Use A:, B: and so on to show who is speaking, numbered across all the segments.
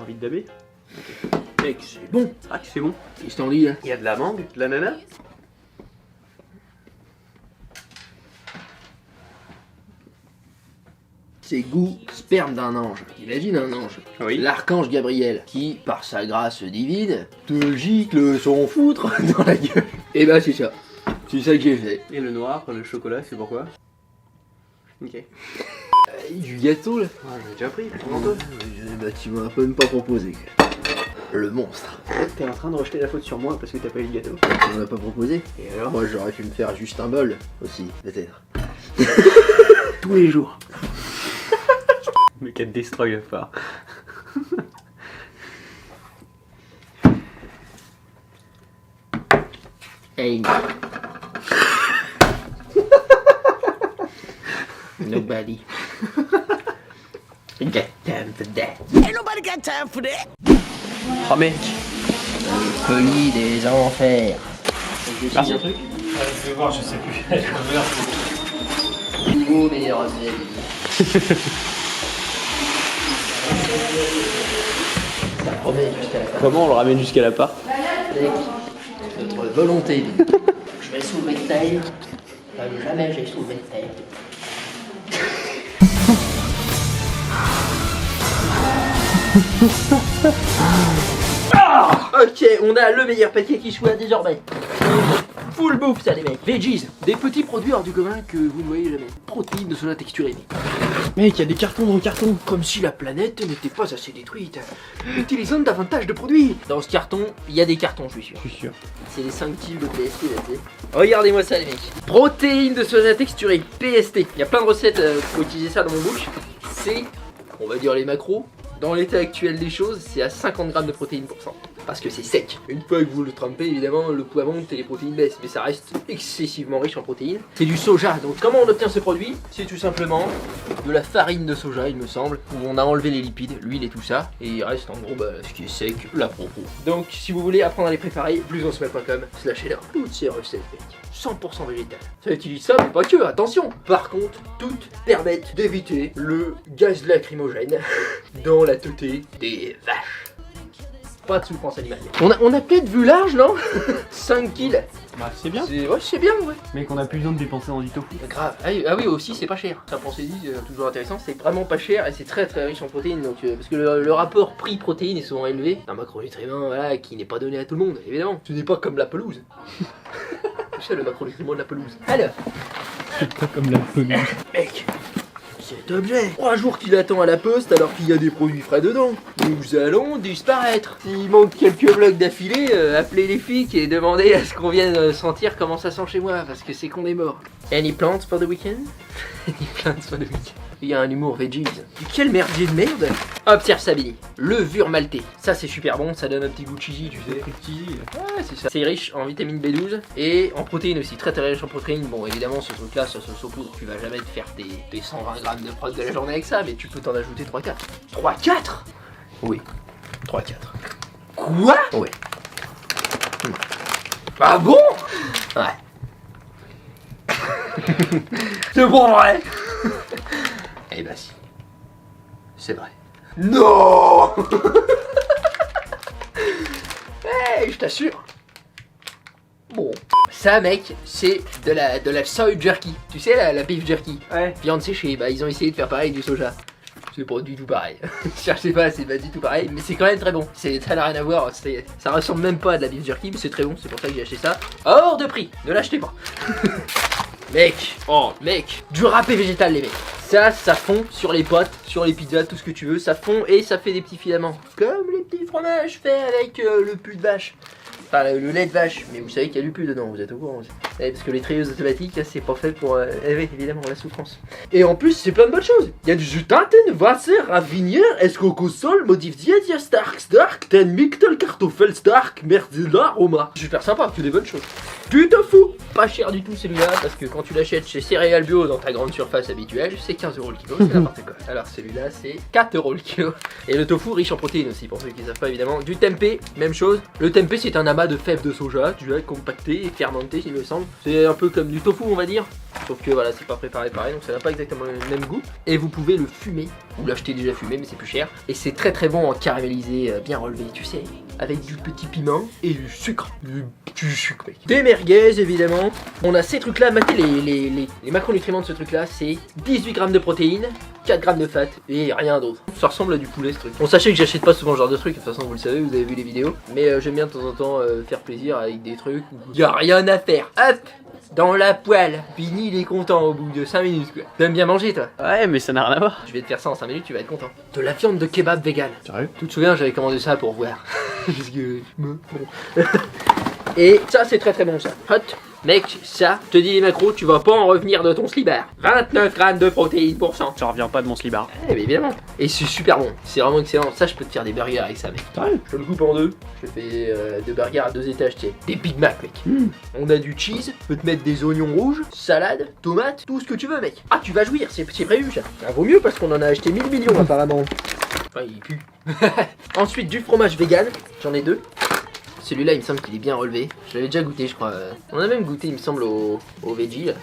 A: envie de daber.
B: Mec, c'est bon.
A: Ah, c'est bon.
B: Qu'est-ce que t'en dis là?
A: Il y a de la mangue, de l'ananas.
B: C'est goût sperme d'un ange. Imagine un ange.
A: Oui.
B: L'archange Gabriel, qui, par sa grâce divine, te gicle son foutre dans la gueule. Et bah c'est ça. C'est ça que j'ai fait.
A: Et le noir, le chocolat, c'est pourquoi? Ok.
B: Du gâteau là.
A: Ah, j'en ai déjà pris, pour toi.
B: Bah tu m'as même pas proposé. Le monstre.
A: T'es en train de rejeter la faute sur moi parce que t'as pas eu le gâteau.
B: Tu m'en as pas proposé.
A: Et alors?
B: Moi j'aurais pu me faire juste un bol aussi, peut-être.
A: Tous les jours. Mais qu'elle destroy le phare.
B: Hey. Nobody. Got time for that.
C: Ain't nobody got time for that.
A: Oh mec.
B: Folie des enfers.
A: Merci un truc.
D: Je vais voir, je sais plus.
B: Vos meilleurs amis. Ça promet jusqu'à la fin.
A: Comment on le ramène jusqu'à l'appart?
B: Avec notre volonté. Je vais sous le taille. Jamais j'ai sous le taille. Ok, on a le meilleur paquet qui soit désormais. Full bouffe ça les mecs. Veggies, des petits produits hors du commun que vous ne voyez jamais. Protéines de soja texturées.
A: Mec, il y a des cartons dans le carton.
B: Comme si la planète n'était pas assez détruite. Utilisons davantage de produits. Dans ce carton, il y a des cartons, je suis sûr.
A: Je suis sûr.
B: C'est les 5 types de PST là, tu sais. Regardez-moi ça les mecs. Protéines de soja texturées, PST. Il y a plein de recettes pour utiliser ça dans mon bouche. C'est, on va dire les macros. Dans l'état actuel des choses, c'est à 50 grammes de protéines pour cent. Parce que c'est sec. Une fois que vous le trempez, évidemment, le poids monte et les protéines baissent. Mais ça reste excessivement riche en protéines. C'est du soja. Donc comment on obtient ce produit? C'est tout simplement de la farine de soja, il me semble, où on a enlevé les lipides, l'huile et tout ça. Et il reste en gros ce qui est sec, la propos. Donc si vous voulez apprendre à les préparer, blousoncemel.com/erreur. Toutes ces recettes, mec. 100% végétal. Ça utilise ça, mais pas que, attention. Par contre, toutes permettent d'éviter le gaz lacrymogène dans la teuté des vaches. Pas de souffrance animale. On a peut-être vu large, non? 5 kills.
A: Bah, c'est bien.
B: Ouais, c'est bien, ouais.
A: Mec, on a plus besoin de dépenser dans du tofu.
B: Grave. Ah oui, aussi, c'est pas cher. Ça, pensez-y, toujours intéressant. C'est vraiment pas cher et c'est très très riche en protéines. Donc, parce que le rapport prix-protéines est souvent élevé. Un macronutriment, voilà, qui n'est pas donné à tout le monde, évidemment. Ce n'est pas comme la pelouse. C'est le macronutriment de la pelouse. Alors,
A: C'est pas comme la pelouse.
B: mec, cet objet, 3 jours qu'il attend à la poste alors qu'il y a des produits frais dedans. Nous allons disparaître. S'il manque quelques blocs d'affilée, appelez les flics et demandez à ce qu'on vienne sentir comment ça sent chez moi parce que c'est qu'on est mort. Any plans for the weekend? Any plans for the weekend? Il y a un humour veggies. Quel merdier de merde. Observe Sabini, levure maltée. Ça c'est super bon, ça donne un petit goût de cheesy, tu sais. Ouais, c'est ça. C'est riche en vitamine B12 et en protéines aussi, très très riche en protéines. Bon, évidemment, ce truc-là, ce sauce au poudre, tu vas jamais te faire tes 120 grammes de prod de la journée avec ça, mais tu peux t'en ajouter 3-4. 3-4? Oui, 3-4. Quoi? Oui. Ah bon? Ouais. C'est bon, vrai? Eh bah si. C'est vrai. Non. Hey, je t'assure. Bon. Ça mec, c'est de la soy jerky. Tu sais la beef jerky.
A: Ouais.
B: Viande séchée, bah ils ont essayé de faire pareil avec du soja. C'est pas du tout pareil. Cherchez pas, c'est pas du tout pareil, mais c'est quand même très bon. Ça n'a rien à voir, ça ressemble même pas à de la beef jerky, mais c'est très bon, c'est pour ça que j'ai acheté ça. Hors de prix, ne l'achetez pas. Mec, oh mec, du râpé végétal les mecs. Ça fond sur les pâtes, sur les pizzas, tout ce que tu veux, ça fond et ça fait des petits filaments. Comme les petits fromages faits avec le pus de vache. Enfin le lait de vache, mais vous savez qu'il y a du pus dedans, vous êtes au courant aussi. Parce que les trieuses automatiques, c'est pas fait pour évidemment la souffrance. Et en plus, c'est plein de bonnes choses. Il y a du Zutaten, Wasser, Ravinier, Escocosol, Modifié, Stark, Ten Mictel, Kartoffel, Stark, Merdilla, Roma. Super sympa, que des bonnes choses. Du tofu, pas cher du tout celui-là, parce que quand tu l'achètes chez Céréales Bio dans ta grande surface habituelle, c'est 15 € le kilo, c'est n'importe quoi. Alors celui-là, c'est 4 € le kilo. Et le tofu riche en protéines aussi, pour ceux qui ne savent pas évidemment. Du tempeh, même chose. Le tempeh, c'est un amas de fèves de soja, tu vois, compacté et fermenté, il me semble. C'est un peu comme du tofu, on va dire. Sauf que voilà, c'est pas préparé pareil, donc ça n'a pas exactement le même goût. Et vous pouvez le fumer, ou l'acheter déjà fumé, mais c'est plus cher. Et c'est très très bon en caramélisé, bien relevé, tu sais, avec du petit piment et du sucre. Du sucre, mec. Des merguez, évidemment. On a ces trucs-là, matez les macronutriments de ce truc-là, c'est 18 grammes de protéines, 4 grammes de fat et rien d'autre. Ça ressemble à du poulet ce truc. Bon, sachez que j'achète pas souvent ce genre de truc, de toute façon vous le savez, vous avez vu les vidéos. Mais j'aime bien de temps en temps faire plaisir avec des trucs où y a rien à faire. Hop, dans la poêle. Bini il est content au bout de 5 minutes quoi. T'aimes bien manger toi?
A: Ouais, mais ça n'a rien à voir.
B: Je vais te faire ça en 5 minutes, tu vas être content. De la viande de kebab vegan.
A: Sérieux?
B: Tu te souviens, j'avais commandé ça pour voir. Parce que... bon. Et ça c'est très très bon ça. Hot. Mec, ça, je te dis les macros, tu vas pas en revenir de ton slibard. 29 grammes de protéines pour cent.
A: J'en reviens pas de mon slibard.
B: Eh mais évidemment. Et c'est super bon, c'est vraiment excellent. Ça, je peux te faire des burgers avec ça, mec.
A: Sérieux?
B: Je le coupe en deux. Je fais deux burgers à 2 étages, tu sais. Des Big Mac, mec. On a du cheese, je peux te mettre des oignons rouges, salade, tomates, tout ce que tu veux, mec. Ah, tu vas jouir, c'est prévu, ça. Ça vaut mieux parce qu'on en a acheté 1000 millions, apparemment. Enfin, il pue. Ensuite, du fromage vegan. J'en ai 2. Celui-là, il me semble qu'il est bien relevé. Je l'avais déjà goûté, je crois. On a même goûté, il me semble, au veggie. Là.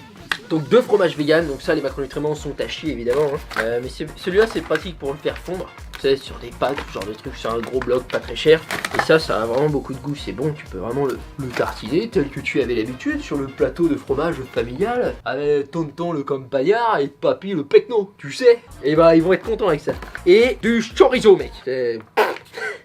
B: Donc 2 fromages vegan. Donc ça, les macronutriments sont à chier, évidemment. Hein. Mais celui-là, c'est pratique pour le faire fondre. Tu sais, sur des pâtes, ce genre de trucs, sur un gros bloc, pas très cher. Et ça a vraiment beaucoup de goût. C'est bon, tu peux vraiment le tartiner tel que tu avais l'habitude sur le plateau de fromage familial. Avec tonton le campagnard et papy le pecno, tu sais. Et bah, ils vont être contents avec ça. Et du chorizo, mec.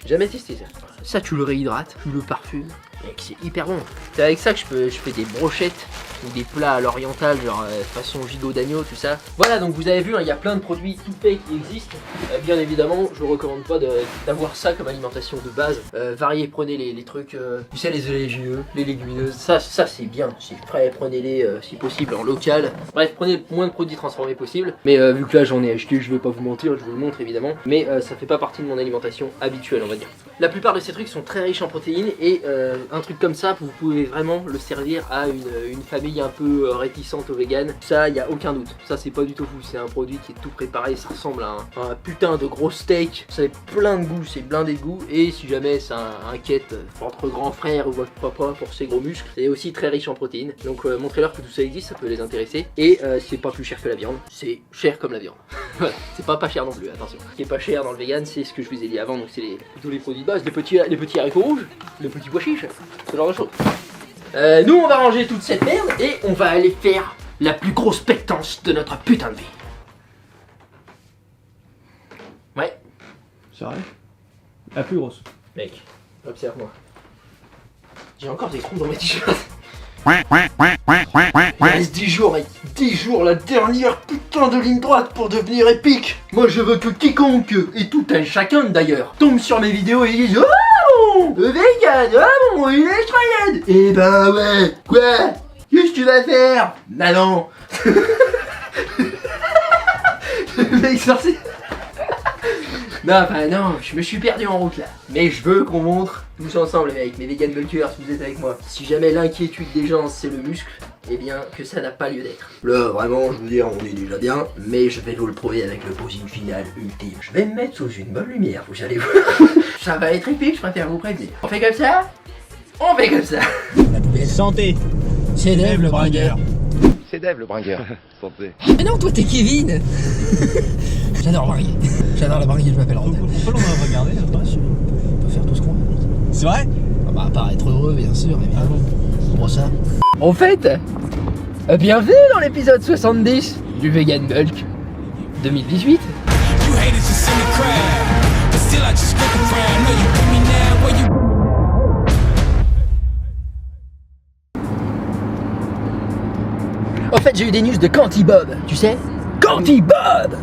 B: Jamais testé ça. Ça, tu le réhydrates, tu le parfumes. Mec, c'est hyper bon. C'est avec ça que je fais des brochettes ou des plats à l'oriental, genre façon gigot d'agneau, tout ça. Voilà, donc vous avez vu, il y a plein de produits tout faits qui existent. Bien évidemment, je vous recommande pas d'avoir ça comme alimentation de base. Variez, prenez les trucs, tu sais, les oléagineux, les légumineuses. Ça c'est bien, c'est frais, prenez-les si possible en local. Bref, prenez le moins de produits transformés possible. Mais vu que là j'en ai acheté, je vais pas vous mentir, je vous le montre évidemment. Mais ça fait pas partie de mon alimentation habituelle, on va dire. La plupart de ces trucs sont très riches en protéines et un truc comme ça, vous pouvez vraiment le servir à une famille un peu réticente au vegan. Ça, y a aucun doute. Ça, c'est pas du tofu, c'est un produit qui est tout préparé. Ça ressemble à un putain de gros steak. Ça a plein de goût, c'est blindé de goût. Et si jamais ça inquiète votre grand frère ou votre papa pour ses gros muscles, c'est aussi très riche en protéines. Donc montrez-leur que tout ça existe, ça peut les intéresser. Et c'est pas plus cher que la viande, c'est cher comme la viande. Voilà, c'est pas cher non plus, attention. Ce qui est pas cher dans le vegan, c'est ce que je vous ai dit avant. Donc c'est plutôt les produits de base, les petits haricots rouges, les petits pois chiches, ce genre de choses. Nous on va ranger toute cette merde et on va aller faire la plus grosse pectance de notre putain de vie. Ouais.
A: C'est vrai? La plus grosse.
B: Mec, observe-moi. J'ai encore des trous dans mes t-shirts. Il reste 10 jours, mec. 10 jours, la dernière putain de ligne droite pour devenir épique. Moi je veux que quiconque, et tout un chacun d'ailleurs, tombe sur mes vidéos et dise oh, le vegan, oh bon, il est Troyen. Et ben ouais, quoi? Qu'est-ce que tu vas faire? Bah non. Le mec sorti. Non, enfin non, je me suis perdu en route là. Mais je veux qu'on montre tous ensemble, les mecs, mes vegan bulkers, si vous êtes avec moi. Si jamais l'inquiétude des gens c'est le muscle, eh bien que ça n'a pas lieu d'être. Là, vraiment, je veux dire, on est déjà bien, mais je vais vous le prouver avec le posing final ultime. Je vais me mettre sous une bonne lumière, vous allez voir. Ça va être épique, je préfère vous prévenir. On fait comme ça? On fait comme ça.
C: Santé.
B: C'est Dave le bringueur.
E: C'est Dave le bringueur. Santé.
B: Mais non, toi t'es Kevin. J'adore bringuer. J'adore la bringuer, je m'appelle Rodin.
C: On peut le regarder, pas sûr.
B: On peut faire tout ce qu'on veut.
C: C'est vrai?
B: Ah bah, à part être heureux, bien sûr, évidemment. Comment ça? En fait, bienvenue dans l'épisode 70 du Vegan Bulk 2018.
F: You haters just in the crowd, but still I just look around. Know you with me now, where you?
B: En fait, j'ai eu des news de Canty Bob, tu sais? Canty Bob!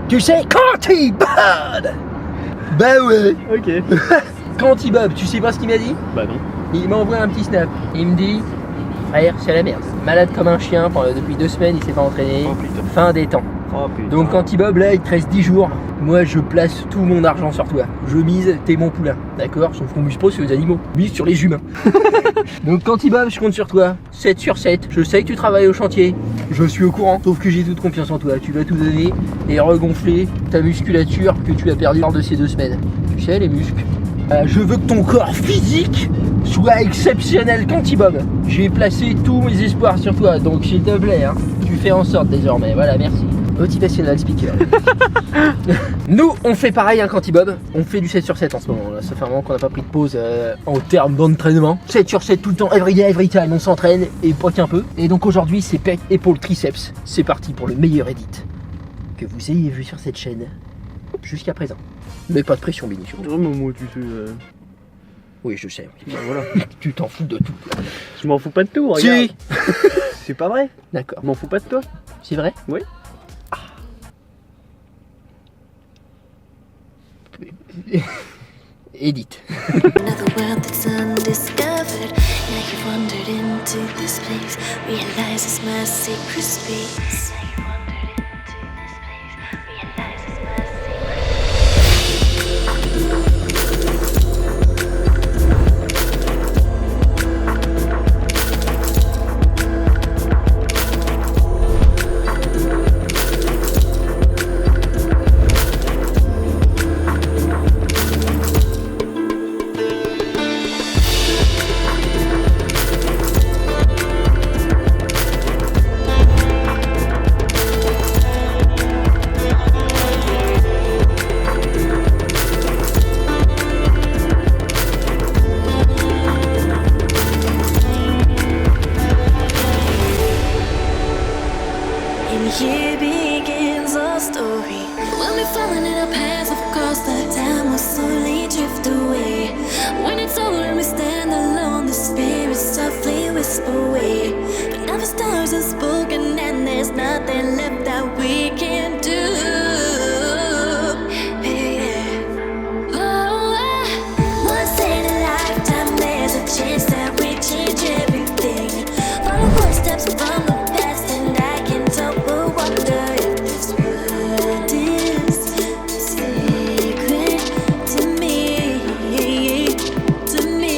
B: Tu sais, Canty Bob! Bah ouais!
A: Ok.
B: Canty Bob, tu sais pas ce qu'il m'a dit?
A: Bah non.
B: Il m'a envoyé un petit snap. Il me dit, frère, c'est la merde. Malade comme un chien, depuis 2 semaines, il s'est pas entraîné.
A: Oh putain.
B: Fin des temps.
A: Oh putain.
B: Donc Canty Bob, là, il te reste 10 jours. Moi, je place tout mon argent sur toi. Je mise, t'es mon poulain. D'accord? Sauf qu'on mise pas sur les animaux. Mise sur les humains. Donc Canty Bob, je compte sur toi. 7 sur 7. Je sais que tu travailles au chantier. Je suis au courant. Sauf que j'ai toute confiance en toi. Tu vas tout donner et regonfler ta musculature que tu as perdue lors de ces 2 semaines. Tu sais, les muscles. Je veux que ton corps physique soit exceptionnel, Cantibob. J'ai placé tous mes espoirs sur toi, donc s'il te plaît, hein, tu fais en sorte désormais. Voilà, merci. Motivational speaker. Nous, on fait pareil, hein, Cantibob. On fait du 7 sur 7 en ce moment. Là. Ça fait un moment qu'on n'a pas pris de pause en termes d'entraînement. 7 sur 7 tout le temps, every day, every time. On s'entraîne et pas qu'un peu. Et donc aujourd'hui, c'est pec, épaules, triceps. C'est parti pour le meilleur edit que vous ayez vu sur cette chaîne jusqu'à présent. Mais pas de pression, Binichon.
A: Vraiment, moi, tu sais.
B: Oui, je sais.
A: Ben voilà.
B: Tu t'en fous de tout.
A: Je m'en fous pas de tout, regarde.
B: Si.
A: C'est pas vrai.
B: D'accord.
A: Je m'en fous pas de toi.
B: C'est vrai?
A: Oui.
B: Edit.
G: Another world that's undiscovered. Now you've wandered into this place. Realize it's my secret space. And here begins our story. We'll be falling in our paths, of course. The time will slowly drift away. When it's over and we stand alone, the spirits softly whisper away. But now the stars are spoken and there's nothing left that we can do. Yeah. Oh, once in a lifetime, there's a chance that we change everything. Follow footsteps from the past, and I can't help but wonder if this world is sacred to me, to me.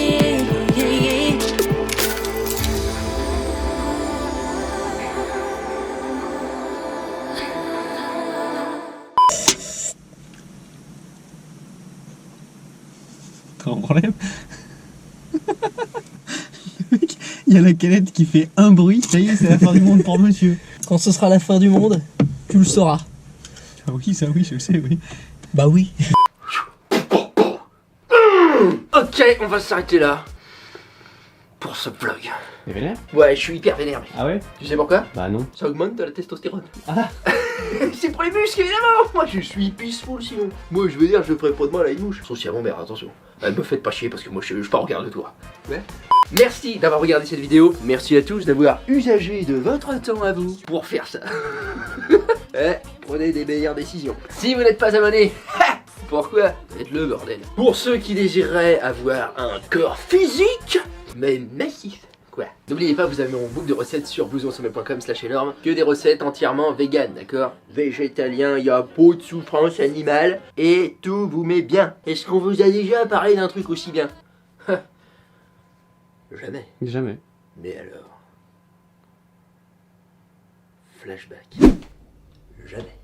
C: T'as un problème? Le mec, il y a la canette qui fait un bruit, ça y est, c'est la fin du monde pour monsieur.
B: Quand ce sera la fin du monde, tu le sauras.
C: Ah oui, ça oui, je le sais, oui.
B: Bah oui. Ok, on va s'arrêter là pour ce vlog.
A: T'es vénère?
B: Ouais, je suis hyper vénère.
A: Ah ouais?
B: Tu sais pourquoi?
A: Bah non.
B: Ça augmente la testostérone.
A: Ah.
B: C'est pour les muscles, évidemment. Moi, je suis peaceful sinon. Moi, je veux dire, je ferai pas de mal à une mouche. Sauf si à mon mère, attention. Me faites pas chier parce que moi, je pars en garde de toi. Ouais. Merci d'avoir regardé cette vidéo. Merci à tous d'avoir usagé de votre temps à vous pour faire ça. Prenez des meilleures décisions. Si vous n'êtes pas abonné, pourquoi? Faites-le, bordel. Pour ceux qui désireraient avoir un corps physique, mais massif. Quoi. N'oubliez pas, vous avez mon book de recettes sur blousonsommet.com/énorme, que des recettes entièrement vegan, d'accord? Végétalien, y a pas de souffrance animale, et tout vous met bien. Est-ce qu'on vous a déjà parlé d'un truc aussi bien? Jamais.
A: Jamais.
B: Mais alors... Flashback. Jamais.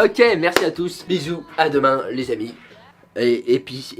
B: Ok, merci à tous. Bisous, à demain les amis. Et puis...